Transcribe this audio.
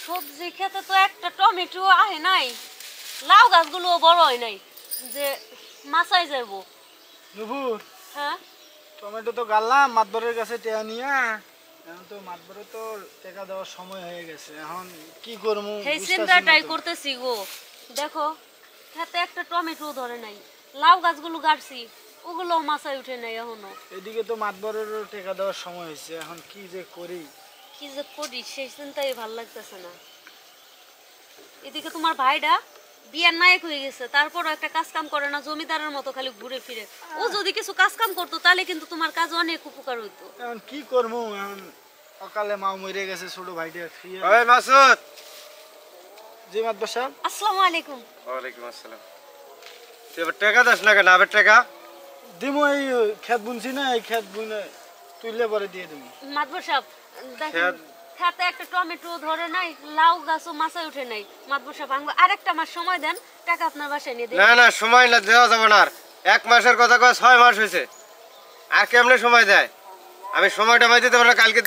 সবজি খেতে তো একটা টমেটো আহে নাই, লাউ গাছগুলো বড় হয় নাই যে মাছাই যাবো। নুপুর, হ্যাঁ টমেটো তো গাললাম মাতবরের কাছে টেয়া নিয়া। এখন তো মাতবরে তো টাকা দেওয়ার সময় হয়ে গেছে, এখন কি করবো সেই বুঝতাছি না চিন্তাটাই তো। করতেছি গো। দেখো খেতে একটা টমেটো ধরে নাই, লাউ গাছগুলো গাড়ছি ওগুলো মাছাই উঠে নাই এখনো। এদিকে তো মাতবরেরও টাকা দেওয়ার সময় হয়েছে, এখন কি যে করি। কি যে করি সেই চিন্তাই ভাল লাগতেছে না। এদিকে তোমার ভাইটা বিয়ার নায়ক হয়ে গেছে, তারপরও একটা কাজ কাম করে না, জমিদারের মতো খালি ঘুরে ফিরে। ও যদি কিছু কাজ কাম করতো তাহলে কিন্তু তোমার কাজ অনেক উপকার হইতো। এখন কি করবো, এখন অকালে মা মরে গেছে ছোট ভাইটা। ওই মাসুদ। জি মাতবর সাহেব। আসসালামু আলাইকুম। ওয়ালাইকুম আসসালাম। তুই এবার টাকা দাস না কেন? আবার টাকা দিমু, এই খেত বুনছি না, এই খেত বুনে তুললে পরে দিয়ে দিবি। মাতবর সাহেব দেখেন, খেতে একটা টমেটো ধরে নাই, লাউ গাছও মাছায় উঠে নাই। মাতবর সাহেব আমাকে আরেকটা মাস সময় দেন, টাকা আপনার বাসায় নিয়ে দিন। না না, সময় না দেওয়া যাবে না। আর 1 মাসের কথা কয় 6 মাস হয়েছে, আর কেমনে সময় দেয়? আমি সময়টা মাই দিতে পারবো না, কালকে